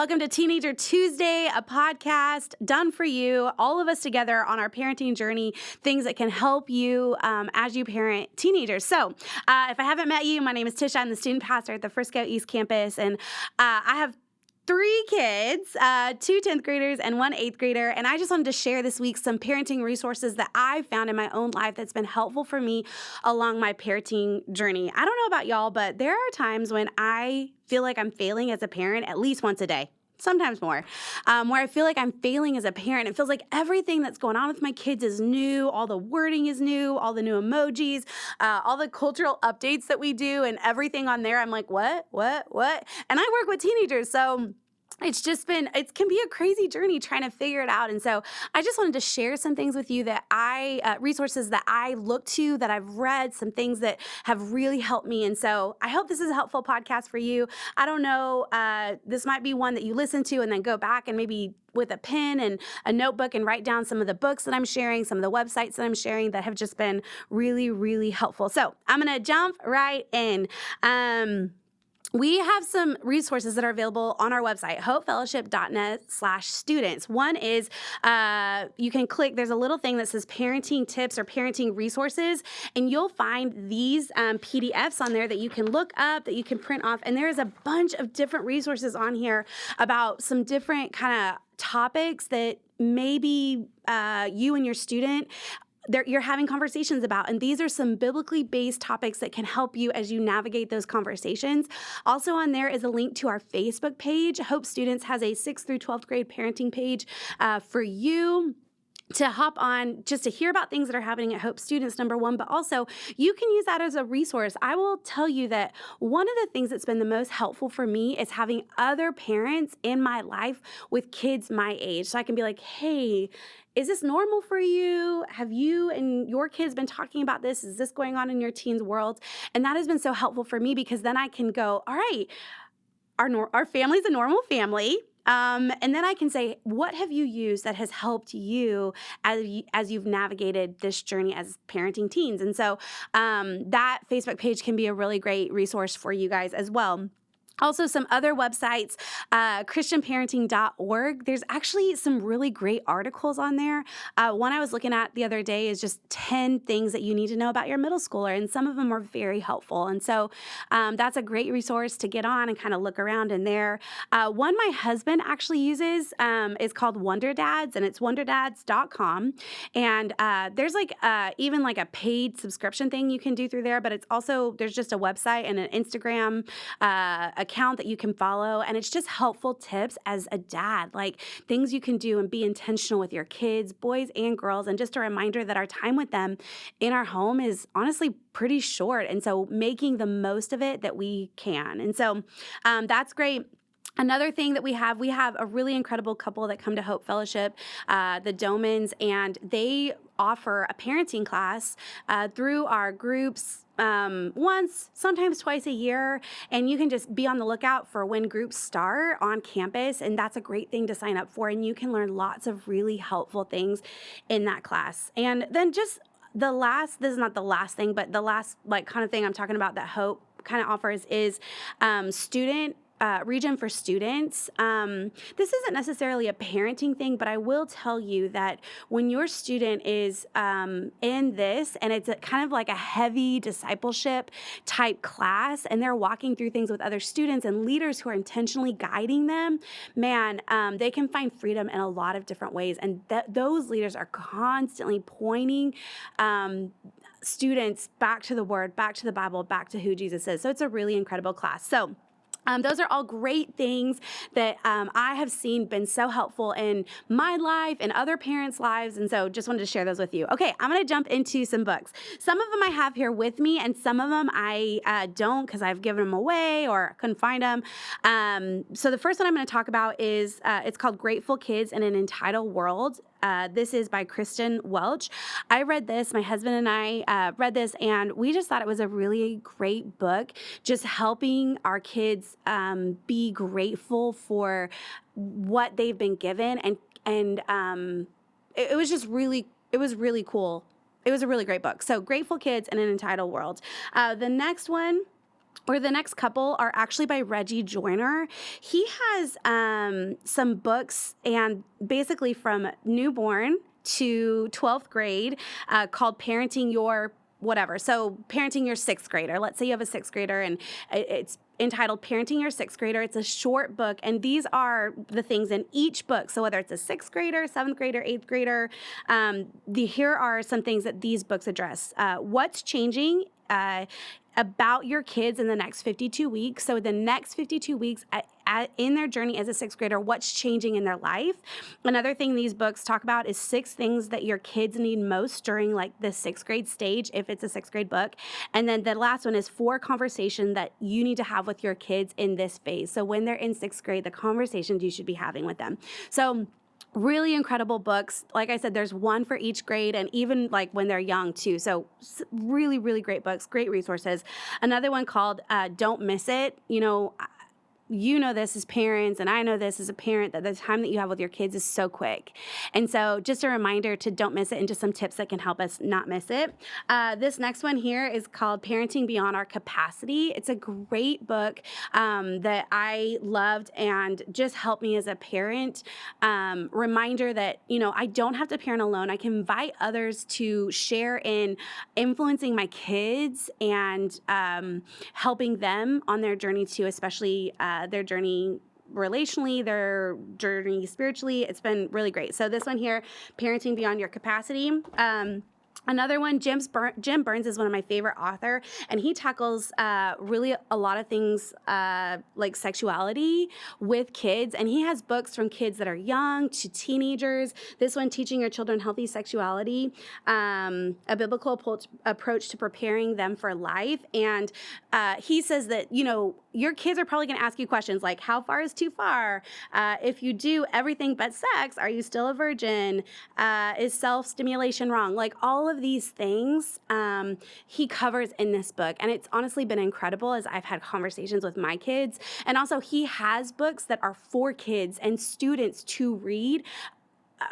Welcome to Teenager Tuesday, a podcast done for you, all of us together on our parenting journey, things that can help you as you parent teenagers. So if I haven't met you, my name is Tisha. I'm the student pastor at the Frisco East Campus, and I have 3 kids, 2 10th graders and 1 8th grader. And I just wanted to share this week some parenting resources that I found in my own life that's been helpful for me along my parenting journey. I don't know about y'all, but there are times when I feel like I'm failing as a parent at least once a day. Sometimes more, where I feel like I'm failing as a parent. It feels like everything that's going on with my kids is new. All the wording is new, all the new emojis, all the cultural updates that we do, and everything on there. I'm like, what? And I work with teenagers, so it's just been, it can be a crazy journey trying to figure it out. And so I just wanted to share some things with you that resources that I look to, that I've read, some things that have really helped me. And so I hope this is a helpful podcast for you. I don't know, this might be one that you listen to and then go back and maybe with a pen and a notebook and write down some of the books that I'm sharing, some of the websites that I'm sharing that have just been really, really helpful. So I'm going to jump right in. We have some resources that are available on our website, hopefellowship.net/students. One is you can click, there's a little thing that says parenting tips or parenting resources, and you'll find these PDFs on there that you can look up, that you can print off. And there is a bunch of different resources on here about some different kind of topics that maybe you and your student you're having conversations about. And these are some biblically based topics that can help you as you navigate those conversations. Also on there is a link to our Facebook page. Hope Students has a 6th through 12th grade parenting page for you to hop on just to hear about things that are happening at Hope Students, number one, but also you can use that as a resource. I will tell you that one of the things that's been the most helpful for me is having other parents in my life with kids my age. So I can be like, hey, is this normal for you? Have you and your kids been talking about this? Is this going on in your teen's world? And that has been so helpful for me because then I can go, all right, our family's a normal family. And then I can say, what have you used that has helped you as you've navigated this journey as parenting teens? And so that Facebook page can be a really great resource for you guys as well. Also, some other websites, christianparenting.org. There's actually some really great articles on there. One I was looking at the other day is just 10 things that you need to know about your middle schooler, and some of them are very helpful. And so that's a great resource to get on and kind of look around in there. One my husband actually uses is called Wonder Dads, and it's wonderdads.com. And there's even like a paid subscription thing you can do through there, but it's also, there's just a website and an Instagram account that you can follow, and it's just helpful tips as a dad, like things you can do and be intentional with your kids, boys and girls, and just a reminder that our time with them in our home is honestly pretty short, and so making the most of it that we can. And so that's great. Another thing that we have a really incredible couple that come to Hope Fellowship, the Domans, and they offer a parenting class through our groups once, sometimes twice a year, and you can just be on the lookout for when groups start on campus, and that's a great thing to sign up for, and you can learn lots of really helpful things in that class. And then just this is not the last thing, but the last kind of thing I'm talking about that Hope kind of offers is student region for students. This isn't necessarily a parenting thing, but I will tell you that when your student is in this, and it's kind of like a heavy discipleship type class, and they're walking through things with other students and leaders who are intentionally guiding them, man, they can find freedom in a lot of different ways. And those leaders are constantly pointing students back to the Word, back to the Bible, back to who Jesus is. So it's a really incredible class. So those are all great things that I have seen been so helpful in my life and other parents' lives, and so just wanted to share those with you. Okay, I'm going to jump into some books. Some of them I have here with me, and some of them I don't because I've given them away or couldn't find them. So the first one I'm going to talk about is it's called Grateful Kids in an Entitled World. This is by Kristen Welch. I read this, my husband and I read this, and we just thought it was a really great book, just helping our kids be grateful for what they've been given. And it was just really, it was really cool. It was a really great book. So Grateful Kids in an Entitled World. The next one or the next couple are actually by Reggie Joyner. He has some books, and basically from newborn to 12th grade, called Parenting Your whatever. So parenting your sixth grader. Let's say you have a sixth grader, and it's entitled Parenting Your Sixth Grader. It's a short book, and these are the things in each book. So whether it's a sixth grader, seventh grader, eighth grader, here are some things that these books address. What's changing about your kids in the next 52 weeks. So the next 52 weeks in their journey as a sixth grader, what's changing in their life. Another thing these books talk about is 6 things that your kids need most during like the sixth grade stage, if it's a sixth grade book. And then the last one is 4 conversations that you need to have with your kids in this phase. So when they're in sixth grade, the conversations you should be having with them. So really incredible books. Like I said, there's one for each grade, and even like when they're young too. So really, really great books, great resources. Another one called Don't Miss It. You know this as parents, and I know this as a parent, that the time that you have with your kids is so quick. And so just a reminder to don't miss it, and just some tips that can help us not miss it. This next one here is called Parenting Beyond Our Capacity. It's a great book that I loved and just helped me as a parent. Reminder that, I don't have to parent alone. I can invite others to share in influencing my kids and helping them on their journey too, especially their journey relationally, their journey spiritually. It's been really great. So this one here, Parenting Beyond Your Capacity. Another one, Jim Burns is one of my favorite author, and he tackles really a lot of things like sexuality with kids, and he has books from kids that are young to teenagers. This one, Teaching Your Children Healthy Sexuality, a biblical approach to preparing them for life. And he says that, your kids are probably going to ask you questions like, how far is too far? If you do everything but sex, are you still a virgin? Is self-stimulation wrong? Like all of these things he covers in this book. And it's honestly been incredible as I've had conversations with my kids. And also he has books that are for kids and students to read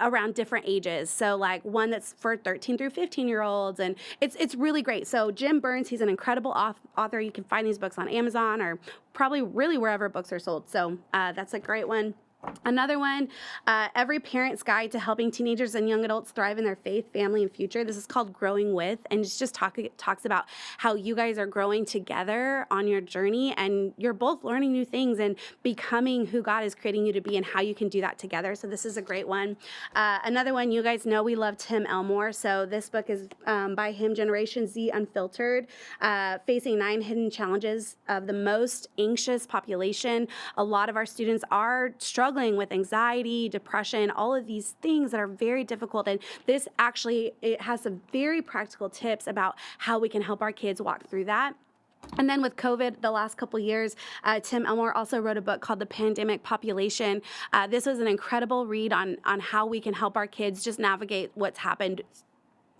around different ages. So like one that's for 13 through 15-year-olds, and it's really great. So Jim Burns, he's an incredible author. You can find these books on Amazon or probably really wherever books are sold. So that's a great one. Another one, Every Parent's Guide to Helping Teenagers and Young Adults Thrive in Their Faith, Family, and Future. This is called Growing With, and it's just talks about how you guys are growing together on your journey, and you're both learning new things and becoming who God is creating you to be, and how you can do that together. So this is a great one. Another one, you guys know we love Tim Elmore, so this book is by him, Generation Z Unfiltered, Facing 9 Hidden Challenges of the Most Anxious Population. A lot of our students are struggling with anxiety, depression, all of these things that are very difficult. And this actually, it has some very practical tips about how we can help our kids walk through that. And then with COVID, the last couple of years, Tim Elmore also wrote a book called The Pandemic Population. This was an incredible read on how we can help our kids just navigate what's happened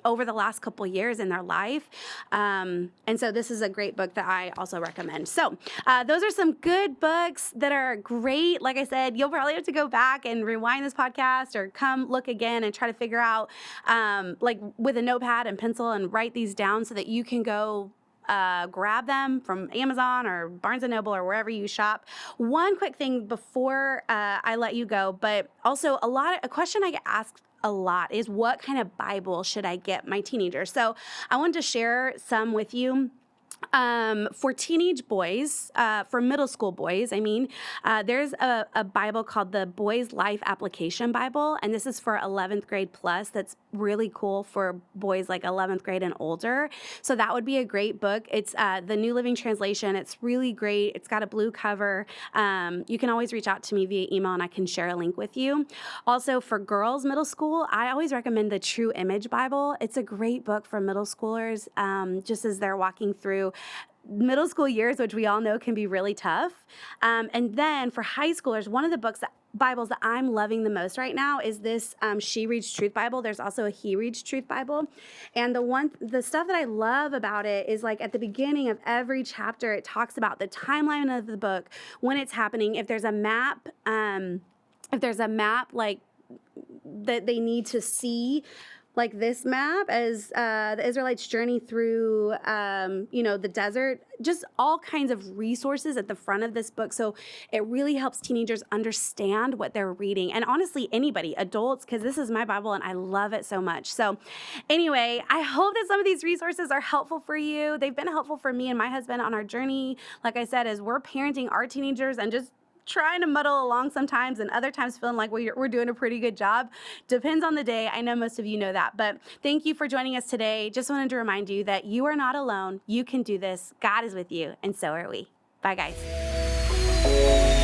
over the last couple years in their life. And so this is a great book that I also recommend. So those are some good books that are great. Like I said, you'll probably have to go back and rewind this podcast or come look again and try to figure out, like with a notepad and pencil, and write these down so that you can go grab them from Amazon or Barnes & Noble or wherever you shop. One quick thing before I let you go, but also a question I get asked a lot is, what kind of Bible should I get my teenagers? So I wanted to share some with you. For teenage boys, for middle school boys, there's a Bible called the Boys Life Application Bible, and this is for 11th grade plus. That's really cool for boys like 11th grade and older. So that would be a great book. It's the New Living Translation. It's really great. It's got a blue cover. You can always reach out to me via email, and I can share a link with you. Also, for girls middle school, I always recommend the True Image Bible. It's a great book for middle schoolers, just as they're walking through middle school years, which we all know can be really tough. And then for high schoolers, one of the Bibles that I'm loving the most right now is this She Reads Truth Bible. There's also a He Reads Truth Bible. And the stuff that I love about it is, like, at the beginning of every chapter, it talks about the timeline of the book, when it's happening, if there's a map, like that they need to see like this map as the Israelites journey through, the desert, just all kinds of resources at the front of this book. So it really helps teenagers understand what they're reading. And honestly, anybody, adults, because this is my Bible and I love it so much. So anyway, I hope that some of these resources are helpful for you. They've been helpful for me and my husband on our journey. Like I said, as we're parenting our teenagers and just trying to muddle along sometimes and other times feeling like we're doing a pretty good job. Depends on the day. I know most of you know that. But thank you for joining us today. Just wanted to remind you that you are not alone. You can do this. God is with you, and so are we. Bye, guys.